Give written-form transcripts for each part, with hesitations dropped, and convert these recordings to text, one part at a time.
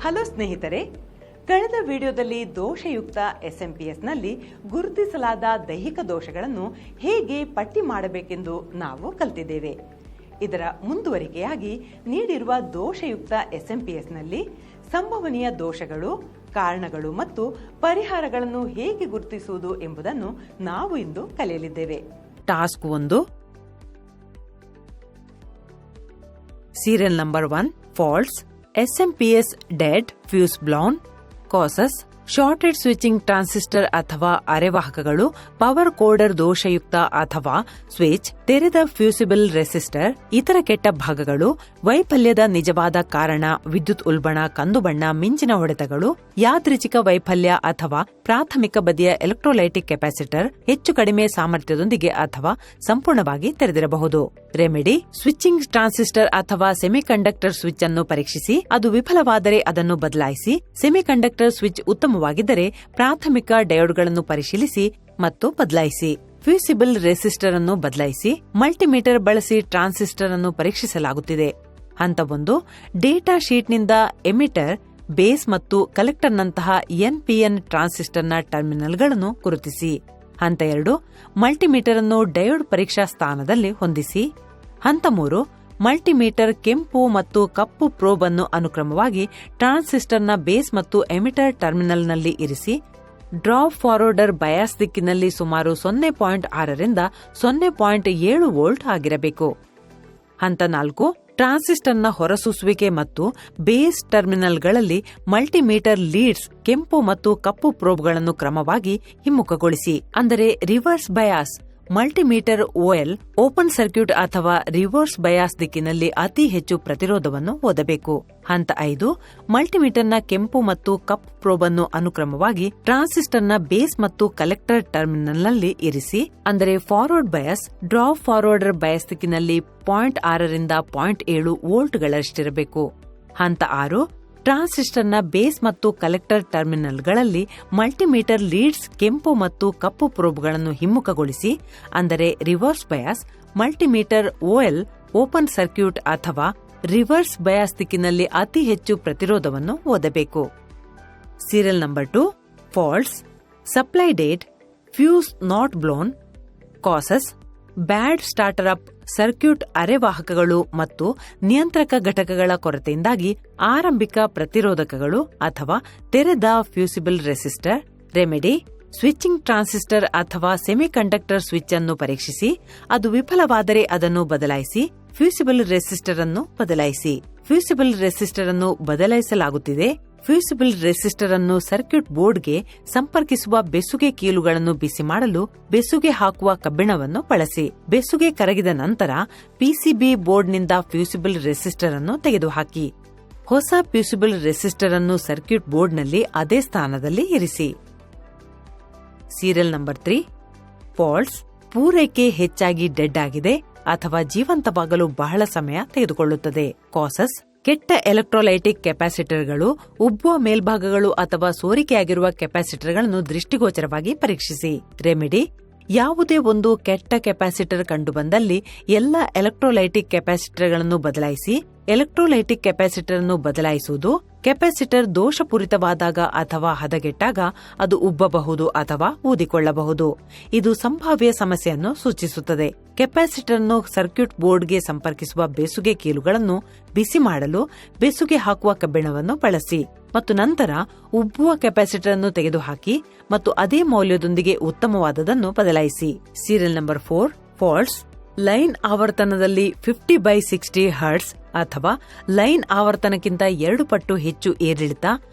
Hello ಸ್ನೇಹಿತರೆ, ಕಳೆದ ವಿಡಿಯೋದಲ್ಲಿ ದೋಷಯುಕ್ತ ಎಸ್ಎಂಪಿಎಸ್ನಲ್ಲಿ ಗುರುತಿಸಲಾದ ದೈಹಿಕ ದೋಷಗಳನ್ನು ಹೇಗೆ ಪಟ್ಟಿ ಮಾಡಬೇಕೆಂದು ನಾವು ಕಲಿತಿದ್ದೇವೆ. ಇದರ ಮುಂದುವರಿಕೆಯಾಗಿ ನೀಡಿರುವ ದೋಷಯುಕ್ತ ಎಸ್ಎಂಪಿಎಸ್ನಲ್ಲಿ ಸಂಭವನೀಯ ದೋಷಗಳು, ಕಾರಣಗಳು ಮತ್ತು ಪರಿಹಾರಗಳನ್ನು ಹೇಗೆ ಗುರುತಿಸುವುದು ಎಂಬುದನ್ನು ನಾವು ಇಂದು ಕಲಿಯಲಿದ್ದೇವೆ. Task 1. Serial number 1 faults. SMPS dead, fuse blown. Causes: shorted switching transistor ಅಥವಾ ಅರೆವಾಹಕಗಳು, ಪವರ್ ಕೋಡರ್ ದೋಷಯುಕ್ತ ಅಥವಾ ಸ್ವಿಚ್, ತೆರೆದ ಫ್ಯೂಸಿಬಲ್ ರೆಸಿಸ್ಟರ್, ಇತರ ಕೆಟ್ಟ ಭಾಗಗಳು, ವೈಫಲ್ಯದ ನಿಜವಾದ ಕಾರಣ, ವಿದ್ಯುತ್ ಉಲ್ಬಣ, ಕಂದುಬಣ್ಣ, ಮಿಂಚಿನ ಹೊಡೆತಗಳು, ಯಾದೃಚ್ಛಿಕ ವೈಫಲ್ಯ ಅಥವಾ ಪ್ರಾಥಮಿಕ ಬದಿಯ ಎಲೆಕ್ಟ್ರೋಲೈಟಿಕ್ ಕೆಪಾಸಿಟರ್ ಹೆಚ್ಚು ಕಡಿಮೆ ಸಾಮರ್ಥ್ಯದೊಂದಿಗೆ ಅಥವಾ ಸಂಪೂರ್ಣವಾಗಿ ತೆರೆದಿರಬಹುದು. ರೆಮಿಡಿ: ಸ್ವಿಚಿಂಗ್ ಟ್ರಾನ್ಸಿಸ್ಟರ್ ಅಥವಾ ಸೆಮಿಕಂಡಕ್ಟರ್ ಸ್ವಿಚ್ ಅನ್ನು ಪರೀಕ್ಷಿಸಿ, ಅದು ವಿಫಲವಾದರೆ ಅದನ್ನು ಬದಲಾಯಿಸಿ. ಸೆಮಿಕಂಡಕ್ಟರ್ ಸ್ವಿಚ್ ಉತ್ತಮವಾಗಿದ್ದರೆ ಪ್ರಾಥಮಿಕ ಡಯೋಡ್ಗಳನ್ನು ಪರಿಶೀಲಿಸಿ ಮತ್ತು ಬದಲಾಯಿಸಿ. ಫ್ಯೂಸಿಬಲ್ ರೆಸಿಸ್ಟರ್ ಅನ್ನು ಬದಲಾಯಿಸಿ. ಮಲ್ಟಿಮೀಟರ್ ಬಳಸಿ ಟ್ರಾನ್ಸಿಸ್ಟರ್ ಅನ್ನು ಪರೀಕ್ಷಿಸಲಾಗುತ್ತಿದೆ. ಹಂತ 1. ಡೇಟಾ ಶೀಟ್ನಿಂದ ಎಮಿಟರ್, ಬೇಸ್ ಮತ್ತು ಕಲೆಕ್ಟರ್ನಂತಹ ಎನ್ಪಿಎನ್ ಟ್ರಾನ್ಸಿಸ್ಟರ್ನ ಟರ್ಮಿನಲ್ಗಳನ್ನು ಗುರುತಿಸಿ. ಹಂತ 2. ಮಲ್ಟಿಮೀಟರ್ ಅನ್ನು ಡಯೋಡ್ ಪರೀಕ್ಷಾ ಸ್ಥಾನದಲ್ಲಿ ಹೊಂದಿಸಿ. ಹಂತ 3. ಮಲ್ಟಿಮೀಟರ್ ಕೆಂಪು ಮತ್ತು ಕಪ್ಪು ಪ್ರೋಬ್ ಅನ್ನು ಅನುಕ್ರಮವಾಗಿ ಟ್ರಾನ್ಸಿಸ್ಟರ್ನ ಬೇಸ್ ಮತ್ತು ಎಮಿಟರ್ ಟರ್ಮಿನಲ್ನಲ್ಲಿ ಇರಿಸಿ. ಡ್ರಾಪ್ ಫಾರ್ವರ್ಡರ್ ಬಯಾಸ್ ದಿಕ್ಕಿನಲ್ಲಿ ಸುಮಾರು 0.6 ರಿಂದ 0.7 ವೋಲ್ಟ್ ಆಗಿರಬೇಕು. ಹಂತ 4. ಟ್ರಾನ್ಸಿಸ್ಟರ್ನ ಹೊರಸೂಸುವಿಕೆ ಮತ್ತು ಬೇಸ್ ಟರ್ಮಿನಲ್ಗಳಲ್ಲಿ ಮಲ್ಟಿಮೀಟರ್ ಲೀಡ್ಸ್, ಕೆಂಪು ಮತ್ತು ಕಪ್ಪು ಪ್ರೋಬ್ಗಳನ್ನು ಕ್ರಮವಾಗಿ ಹಿಮ್ಮುಖಗೊಳಿಸಿ. ಅಂದರೆ reverse bias. Multimeter OL, open circuit ಅಥವಾ ರಿವರ್ಸ್ ಬಯಾಸ್ ದಿಕ್ಕಿನಲ್ಲಿ ಅತಿ ಹೆಚ್ಚು ಪ್ರತಿರೋಧವನ್ನು ಓದಬೇಕು. ಹಂತ 5. ಮಲ್ಟಿಮೀಟರ್ನ ಕೆಂಪು ಮತ್ತು ಕಪ್ಪು ಪ್ರೋಬ್ ಅನ್ನು ಅನುಕ್ರಮವಾಗಿ ಟ್ರಾನ್ಸಿಸ್ಟರ್ನ ಬೇಸ್ ಮತ್ತು ಕಲೆಕ್ಟರ್ ಟರ್ಮಿನಲ್ನಲ್ಲಿ ಇರಿಸಿ. ಅಂದರೆ forward bias. Drop forwarder bias ದಿಕ್ಕಿನಲ್ಲಿ 0.6 ರಿಂದ 0.7 ವೋಲ್ಟ್ಗಳಷ್ಟಿರಬೇಕು. ಹಂತ 6. ಟ್ರಾನ್ಸಿಸ್ಟರ್ನ ಬೇಸ್ ಮತ್ತು ಕಲೆಕ್ಟರ್ ಟರ್ಮಿನಲ್ಗಳಲ್ಲಿ ಮಲ್ಟಿಮೀಟರ್ ಲೀಡ್ಸ್, ಕೆಂಪು ಮತ್ತು ಕಪ್ಪು ಪ್ರೋಬ್ಗಳನ್ನು ಹಿಮ್ಮುಖಗೊಳಿಸಿ. ಅಂದರೆ reverse bias. Multimeter OL, open circuit ಅಥವಾ ರಿವರ್ಸ್ ಬಯಾಸ್ ದಿಕ್ಕಿನಲ್ಲಿ ಅತಿ ಹೆಚ್ಚು ಪ್ರತಿರೋಧವನ್ನು ಓದಬೇಕು. Serial number 2 faults. Supply dead, fuse not blown. Causes: bad starter up, circuit ಅರೆವಾಹಕಗಳು ಮತ್ತು ನಿಯಂತ್ರಕ ಘಟಕಗಳ ಕೊರತೆಯಿಂದಾಗಿ ಆರಂಭಿಕ ಪ್ರತಿರೋಧಕಗಳು ಅಥವಾ ತೆರೆದ fusible resistor. Remedy: switching transistor ಅಥವಾ ಸೆಮಿಕಂಡಕ್ಟರ್ ಸ್ವಿಚ್ ಅನ್ನು ಪರೀಕ್ಷಿಸಿ, ಅದು ವಿಫಲವಾದರೆ ಅದನ್ನು ಬದಲಾಯಿಸಿ. ಫ್ಯೂಸಿಬಲ್ ರೆಸಿಸ್ಟರ್ ಅನ್ನು ಬದಲಾಯಿಸಿ. ಫ್ಯೂಸಿಬಲ್ ರೆಸಿಸ್ಟರ್ ಅನ್ನು ಬದಲಾಯಿಸಲಾಗುತ್ತಿದೆ. ಫ್ಯೂಸಿಬಲ್ ರೆಸಿಸ್ಟರ್ ಅನ್ನು ಸರ್ಕ್ಯೂಟ್ ಬೋರ್ಡ್ಗೆ ಸಂಪರ್ಕಿಸುವ ಬೆಸುಗೆ ಕೀಲುಗಳನ್ನು ಬಿಸಿ ಮಾಡಲು ಬೆಸುಗೆ ಹಾಕುವ ಕಬ್ಬಿಣವನ್ನು ಬಳಸಿ. ಬೆಸುಗೆ ಕರಗಿದ ನಂತರ ಪಿಸಿಬಿ ಬೋರ್ಡ್ನಿಂದ ಫ್ಯೂಸಿಬಲ್ ರೆಸಿಸ್ಟರ್ ಅನ್ನು ತೆಗೆದುಹಾಕಿ. ಹೊಸ ಫ್ಯೂಸಿಬಲ್ ರೆಸಿಸ್ಟರ್ ಅನ್ನು ಸರ್ಕ್ಯೂಟ್ ಬೋರ್ಡ್ನಲ್ಲಿ ಅದೇ ಸ್ಥಾನದಲ್ಲಿ ಇರಿಸಿ. Serial number 3 faults. ಪೂರೈಕೆ ಹೆಚ್ಚಾಗಿ ಡೆಡ್ ಆಗಿದೆ ಅಥವಾ ಜೀವಂತವಾಗಲು ಬಹಳ ಸಮಯ ತೆಗೆದುಕೊಳ್ಳುತ್ತದೆ. ಕಾಸಸ್: ಕೆಟ್ಟ ಎಲೆಕ್ಟ್ರೋಲೈಟಿಕ್ ಕೆಪಾಸಿಟರ್ಗಳು, ಉಬ್ಬುವ ಮೇಲ್ಭಾಗಗಳು ಅಥವಾ ಸೋರಿಕೆಯಾಗಿರುವ ಕೆಪಾಸಿಟರ್ಗಳನ್ನು ದೃಷ್ಟಿಗೋಚರವಾಗಿ ಪರೀಕ್ಷಿಸಿ. ರೆಮಿಡಿ: ಯಾವುದೇ ಒಂದು ಕೆಟ್ಟ ಕೆಪಾಸಿಟರ್ ಕಂಡುಬಂದಲ್ಲಿ ಎಲ್ಲ ಎಲೆಕ್ಟ್ರೋಲೈಟಿಕ್ ಕೆಪಾಸಿಟರ್ಗಳನ್ನು ಬದಲಾಯಿಸಿ. ಎಲೆಕ್ಟ್ರೋಲೈಟಿಕ್ ಕೆಪಾಸಿಟರ್ ಅನ್ನು ಬದಲಾಯಿಸುವುದು ಕೆಪಾಸಿಟರ್ ದೋಷಪೂರಿತವಾದಾಗ ಅಥವಾ ಹದಗೆಟ್ಟಾಗ ಅದು ಉಬ್ಬಬಹುದು ಅಥವಾ ಊದಿಕೊಳ್ಳಬಹುದು. ಇದು ಸಂಭಾವ್ಯ ಸಮಸ್ಯೆಯನ್ನು ಸೂಚಿಸುತ್ತದೆ. ಕೆಪಾಸಿಟರ್ ಅನ್ನು ಸರ್ಕ್ಯೂಟ್ ಬೋರ್ಡ್ಗೆ ಸಂಪರ್ಕಿಸುವ ಬೆಸುಗೆ ಕೀಲುಗಳನ್ನು ಬಿಸಿ ಮಾಡಲು ಬೆಸುಗೆ ಹಾಕುವ ಕಬ್ಬಿಣವನ್ನು ಬಳಸಿ ಮತ್ತು ನಂತರ ಉಬ್ಬುವ ಕೆಪಾಸಿಟರ್ ಅನ್ನು ತೆಗೆದುಹಾಕಿ ಮತ್ತು ಅದೇ ಮೌಲ್ಯದೊಂದಿಗೆ ಉತ್ತಮವಾದದನ್ನು ಬದಲಾಯಿಸಿ. Serial number 4 faults. ಲೈನ್ ಆವರ್ತನದಲ್ಲಿ 50/60 ಹರ್ಟ್ಸ್ ಅಥವಾ ಲೈನ್ ಆವರ್ತನಕ್ಕಿಂತ 2 ಪಟ್ಟು ಹೆಚ್ಚು ಏರಿಳಿತ,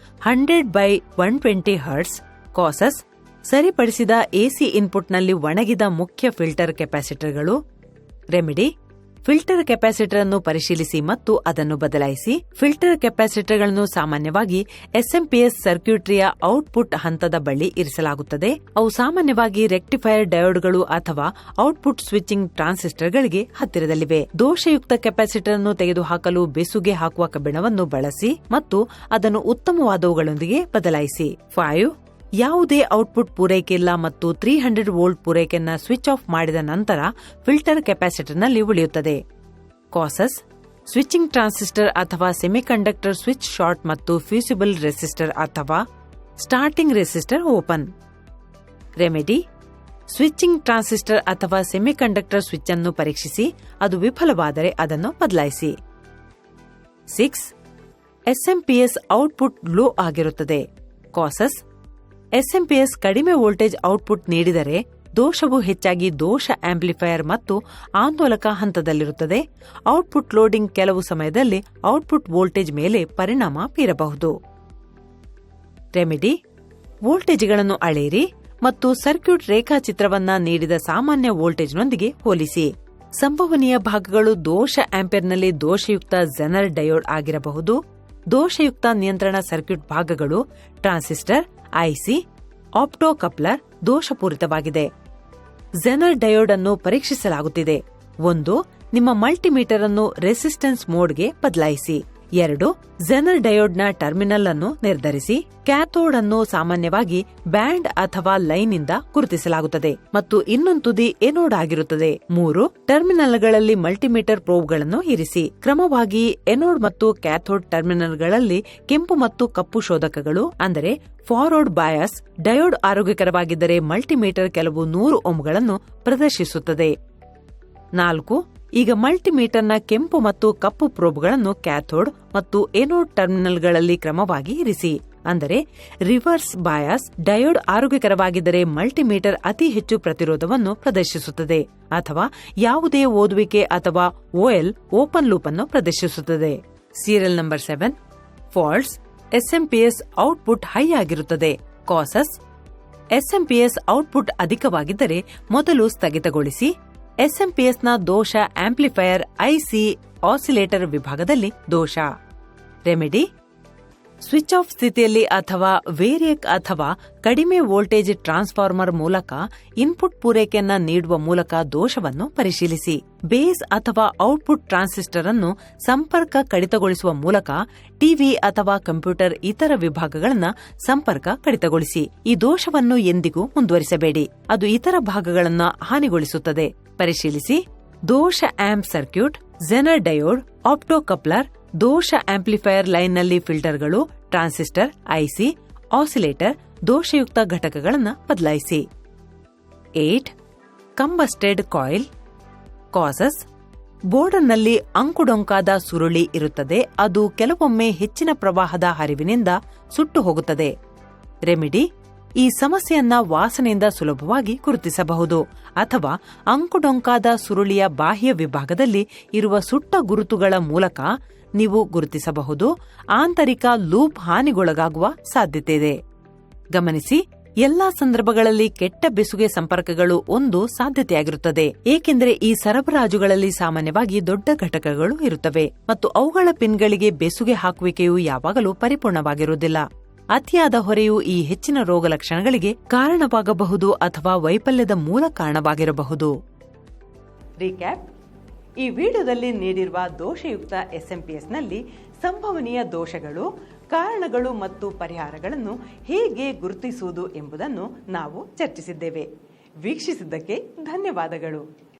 100/120 ಹರ್ಟ್ಸ್. ಕಾಸಸ್: ಸರಿಪಡಿಸಿದ ಎಸಿ ಇನ್ಪುಟ್ನಲ್ಲಿ ಒಣಗಿದ ಮುಖ್ಯ ಫಿಲ್ಟರ್ ಕೆಪಾಸಿಟರ್ಗಳು. ರೆಮಿಡಿ: ಫಿಲ್ಟರ್ ಕೆಪಾಸಿಟರ್ ಅನ್ನು ಪರಿಶೀಲಿಸಿ ಮತ್ತು ಅದನ್ನು ಬದಲಾಯಿಸಿ. ಫಿಲ್ಟರ್ ಕೆಪಾಸಿಟರ್ಗಳನ್ನು ಸಾಮಾನ್ಯವಾಗಿ ಎಸ್ಎಂಪಿಎಸ್ ಸರ್ಕ್ಯೂಟ್ರಿಯ ಔಟ್ಪುಟ್ ಹಂತದ ಬಳಿ ಇರಿಸಲಾಗುತ್ತದೆ. ಅವು ಸಾಮಾನ್ಯವಾಗಿ ರೆಕ್ಟಿಫೈಯರ್ ಡಯೋಡ್ಗಳು ಅಥವಾ ಔಟ್ಪುಟ್ ಸ್ವಿಚಿಂಗ್ ಟ್ರಾನ್ಸಿಸ್ಟರ್ಗಳಿಗೆ ಹತ್ತಿರದಲ್ಲಿವೆ. ದೋಷಯುಕ್ತ ಕೆಪಾಸಿಟರ್ ಅನ್ನು ತೆಗೆದುಹಾಕಲು ಬೆಸುಗೆ ಹಾಕುವ ಕಬ್ಬಿಣವನ್ನು ಬಳಸಿ ಮತ್ತು ಅದನ್ನು ಉತ್ತಮವಾದವುಗಳೊಂದಿಗೆ ಬದಲಾಯಿಸಿ. 5. ಯಾವುದೇ ಔಟ್ಪುಟ್ ಪೂರೈಕೆಯಿಲ್ಲ ಮತ್ತು 300 ವೋಲ್ಟ್ ಪೂರೈಕೆಯನ್ನು ಸ್ವಿಚ್ ಆಫ್ ಮಾಡಿದ ನಂತರ ಫಿಲ್ಟರ್ ಕೆಪಾಸಿಟರ್ನಲ್ಲಿ ಉಳಿಯುತ್ತದೆ. ಕಾಸಸ್: ಸ್ವಿಚಿಂಗ್ ಟ್ರಾನ್ಸಿಸ್ಟರ್ ಅಥವಾ ಸೆಮಿಕಂಡಕ್ಟರ್ ಸ್ವಿಚ್ ಶಾರ್ಟ್ ಮತ್ತು ಫ್ಯೂಸಿಬಲ್ ರೆಸಿಸ್ಟರ್ ಅಥವಾ starting resistor open. Remedy: switching transistor ಅಥವಾ ಸೆಮಿಕಂಡಕ್ಟರ್ ಸ್ವಿಚ್ ಅನ್ನು ಪರೀಕ್ಷಿಸಿ, ಅದು ವಿಫಲವಾದರೆ ಅದನ್ನು ಬದಲಾಯಿಸಿ. 6. ಎಸ್ಎಂಪಿಎಸ್ ಔಟ್ಪುಟ್ ಲೋ ಆಗಿರುತ್ತದೆ. ಕಾಸಸ್: ಎಸ್ಎಂಪಿಎಸ್ ಕಡಿಮೆ ವೋಲ್ಟೇಜ್ ಔಟ್ಪುಟ್ ನೀಡಿದರೆ ದೋಷವು ಹೆಚ್ಚಾಗಿ ದೋಷ ಆಂಪ್ಲಿಫೈಯರ್ ಮತ್ತು ಆಂದೋಲಕ ಹಂತದಲ್ಲಿರುತ್ತದೆ. ಔಟ್ಪುಟ್ ಲೋಡಿಂಗ್ ಕೆಲವು ಸಮಯದಲ್ಲಿ ಔಟ್ಪುಟ್ ವೋಲ್ಟೇಜ್ ಮೇಲೆ ಪರಿಣಾಮ ಬೀರಬಹುದು. ರೆಮಿಡಿ: ವೋಲ್ಟೇಜ್ಗಳನ್ನು ಅಳೆಯಿರಿ ಮತ್ತು ಸರ್ಕ್ಯೂಟ್ ರೇಖಾಚಿತ್ರವನ್ನ ನೀಡಿದ ಸಾಮಾನ್ಯ ವೋಲ್ಟೇಜ್ನೊಂದಿಗೆ ಹೋಲಿಸಿ. ಸಂಭವನೀಯ ಭಾಗಗಳು ದೋಷ ಆಂಪಿಯರ್ನಲ್ಲಿ ದೋಷಯುಕ್ತ ಝೆನರ್ ಡಯೋಡ್ ಆಗಿರಬಹುದು. ದೋಷಯುಕ್ತ ನಿಯಂತ್ರಣ ಸರ್ಕ್ಯೂಟ್ ಭಾಗಗಳು ಟ್ರಾನ್ಸಿಸ್ಟರ್, ಐಸಿ, ಆಪ್ಟೋಕಪ್ಲರ್ ದೋಷಪೂರಿತವಾಗಿದೆ. ಝೆನರ್ ಡಯೋಡ್ ಅನ್ನು ಪರೀಕ್ಷಿಸಲಾಗುತ್ತಿದೆ. 1. ನಿಮ್ಮ ಮಲ್ಟಿಮೀಟರ್ ಅನ್ನು ರೆಸಿಸ್ಟೆನ್ಸ್ ಮೋಡ್ಗೆ ಬದಲಾಯಿಸಿ. 2. ಝೆನರ್ ಡಯೋಡ್ನ ಟರ್ಮಿನಲ್ ಅನ್ನು ನಿರ್ಧರಿಸಿ. ಕ್ಯಾಥೋಡ್ ಅನ್ನು ಸಾಮಾನ್ಯವಾಗಿ ಬ್ಯಾಂಡ್ ಅಥವಾ ಲೈನ್ ಇಂದ ಗುರುತಿಸಲಾಗುತ್ತದೆ ಮತ್ತು ಇನ್ನೊಂದು ತುದಿ ಎನೋಡ್ ಆಗಿರುತ್ತದೆ. 3. ಟರ್ಮಿನಲ್ಗಳಲ್ಲಿ ಮಲ್ಟಿಮೀಟರ್ ಪ್ರೋಬ್ಗಳನ್ನು ಇರಿಸಿ. ಕ್ರಮವಾಗಿ ಎನೋಡ್ ಮತ್ತು ಕ್ಯಾಥೋಡ್ ಟರ್ಮಿನಲ್ಗಳಲ್ಲಿ ಕೆಂಪು ಮತ್ತು ಕಪ್ಪು ಶೋಧಕಗಳು, ಅಂದರೆ ಫಾರ್ವರ್ಡ್ ಬಯಾಸ್ ಡಯೋಡ್ ಆರೋಗ್ಯಕರವಾಗಿದ್ದರೆ ಮಲ್ಟಿಮೀಟರ್ ಕೆಲವು 100 ಓಮ್ಗಳನ್ನು ಪ್ರದರ್ಶಿಸುತ್ತದೆ. 4. ಈಗ ಮಲ್ಟಿಮೀಟರ್ನ ಕೆಂಪು ಮತ್ತು ಕಪ್ಪು ಪ್ರೋಬ್ಗಳನ್ನು ಕ್ಯಾಥೋಡ್ ಮತ್ತು ಎನೋಡ್ ಟರ್ಮಿನಲ್ಗಳಲ್ಲಿ ಕ್ರಮವಾಗಿ ಇರಿಸಿ. ಅಂದರೆ ರಿವರ್ಸ್ ಬಯಾಸ್ ಡಯೋಡ್ ಆರೋಗ್ಯಕರವಾಗಿದ್ದರೆ ಮಲ್ಟಿಮೀಟರ್ ಅತಿ ಹೆಚ್ಚು ಪ್ರತಿರೋಧವನ್ನು ಪ್ರದರ್ಶಿಸುತ್ತದೆ ಅಥವಾ ಯಾವುದೇ ಓದುವಿಕೆ ಅಥವಾ ಓಎಲ್ ಓಪನ್ ಲೂಪ್ ಅನ್ನು ಪ್ರದರ್ಶಿಸುತ್ತದೆ. Serial number 7. Faults: SMPS output high ಆಗಿರುತ್ತದೆ. ಕಾಸಸ್: ಎಸ್ಎಂಪಿಎಸ್ ಔಟ್ಪುಟ್ ಅಧಿಕವಾಗಿದ್ದರೆ ಮೊದಲು ಸ್ಥಗಿತಗೊಳಿಸಿ. ಎಸ್ಎಂಪಿಎಸ್ನ ದೋಷ ಆಂಪ್ಲಿಫೈಯರ್ ಐಸಿ ಆಸಿಲೇಟರ್ ವಿಭಾಗದಲ್ಲಿ ದೋಷ. ರೆಮಿಡಿ: ಸ್ವಿಚ್ ಆಫ್ ಸ್ಥಿತಿಯಲ್ಲಿ ಅಥವಾ ವೇರಿಯಕ್ ಅಥವಾ ಕಡಿಮೆ ವೋಲ್ಟೇಜ್ ಟ್ರಾನ್ಸ್ಫಾರ್ಮರ್ ಮೂಲಕ ಇನ್ಪುಟ್ ಪೂರೈಕೆಯನ್ನ ನೀಡುವ ಮೂಲಕ ದೋಷವನ್ನು ಪರಿಶೀಲಿಸಿ. ಬೇಸ್ ಅಥವಾ ಔಟ್ಪುಟ್ ಟ್ರಾನ್ಸಿಸ್ಟರ್ ಅನ್ನು ಸಂಪರ್ಕ ಕಡಿತಗೊಳಿಸುವ ಮೂಲಕ ಟಿವಿ ಅಥವಾ ಕಂಪ್ಯೂಟರ್ ಇತರ ವಿಭಾಗಗಳನ್ನು ಸಂಪರ್ಕ ಕಡಿತಗೊಳಿಸಿ. ಈ ದೋಷವನ್ನು ಎಂದಿಗೂ ಮುಂದುವರಿಸಬೇಡಿ, ಅದು ಇತರ ಭಾಗಗಳನ್ನು ಹಾನಿಗೊಳಿಸುತ್ತದೆ. ಪರಿಶೀಲಿಸಿ. ದೋಷ ಆಂಪ್ ಸರ್ಕ್ಯೂಟ್, ಝೆನರ್ ಡಯೋಡ್, ಆಪ್ಟೋಕಪ್ಲರ್, ದೋಷ ಆಂಪ್ಲಿಫೈಯರ್ ಲೈನ್ನಲ್ಲಿ ಫಿಲ್ಟರ್ಗಳು, ಟ್ರಾನ್ಸಿಸ್ಟರ್, ಐಸಿ, ಆಸಿಲೇಟರ್, ದೋಷಯುಕ್ತ ಘಟಕಗಳನ್ನು ಬದಲಾಯಿಸಿ. 8. ಕಂಬಸ್ಟೆಡ್ ಕಾಯಿಲ್. ಕಾಸಸ್: ಬೋರ್ಡ್ನಲ್ಲಿ ಅಂಕುಡೊಂಕಾದ ಸುರುಳಿ ಇರುತ್ತದೆ, ಅದು ಕೆಲವೊಮ್ಮೆ ಹೆಚ್ಚಿನ ಪ್ರವಾಹದ ಹರಿವಿನಿಂದ ಸುಟ್ಟು ಹೋಗುತ್ತದೆ. ರೆಮಿಡಿ: ಈ ಸಮಸ್ಯೆಯನ್ನ ವಾಸನೆಯಿಂದ ಸುಲಭವಾಗಿ ಗುರುತಿಸಬಹುದು ಅಥವಾ ಅಂಕುಡೊಂಕಾದ ಸುರುಳಿಯ ಬಾಹ್ಯ ವಿಭಾಗದಲ್ಲಿ ಇರುವ ಸುಟ್ಟ ಗುರುತುಗಳ ಮೂಲಕ ನೀವು ಗುರುತಿಸಬಹುದು. ಆಂತರಿಕ ಲೂಪ್ ಹಾನಿಗೊಳಗಾಗುವ ಸಾಧ್ಯತೆಯಿದೆ. ಗಮನಿಸಿ, ಎಲ್ಲಾ ಸಂದರ್ಭಗಳಲ್ಲಿ ಕೆಟ್ಟ ಬೆಸುಗೆ ಸಂಪರ್ಕಗಳು ಒಂದು ಸಾಧ್ಯತೆಯಾಗಿರುತ್ತದೆ, ಏಕೆಂದರೆ ಈ ಸರಬರಾಜುಗಳಲ್ಲಿ ಸಾಮಾನ್ಯವಾಗಿ ದೊಡ್ಡ ಘಟಕಗಳು ಇರುತ್ತವೆ ಮತ್ತು ಅವುಗಳ ಪಿನ್ಗಳಿಗೆ ಬೆಸುಗೆ ಹಾಕುವಿಕೆಯು ಯಾವಾಗಲೂ ಪರಿಪೂರ್ಣವಾಗಿರುವುದಿಲ್ಲ. ಅತಿಯಾದ ಹೊರೆಯು ಈ ಹೆಚ್ಚಿನ ರೋಗ ಲಕ್ಷಣಗಳಿಗೆ ಕಾರಣವಾಗಬಹುದು ಅಥವಾ ವೈಫಲ್ಯದ ಮೂಲ ಕಾರಣವಾಗಿರಬಹುದು. ರೀಕ್ಯಾಪ್: ಈ ವಿಡಿಯೋದಲ್ಲಿ ನೀಡಿರುವ ದೋಷಯುಕ್ತ ಎಸ್ಎಂಪಿಎಸ್ನಲ್ಲಿ ಸಂಭವನೀಯ ದೋಷಗಳು, ಕಾರಣಗಳು ಮತ್ತು ಪರಿಹಾರಗಳನ್ನು ಹೇಗೆ ಗುರುತಿಸುವುದು ಎಂಬುದನ್ನು ನಾವು ಚರ್ಚಿಸಿದ್ದೇವೆ. ವೀಕ್ಷಿಸಿದ್ದಕ್ಕೆ ಧನ್ಯವಾದಗಳು.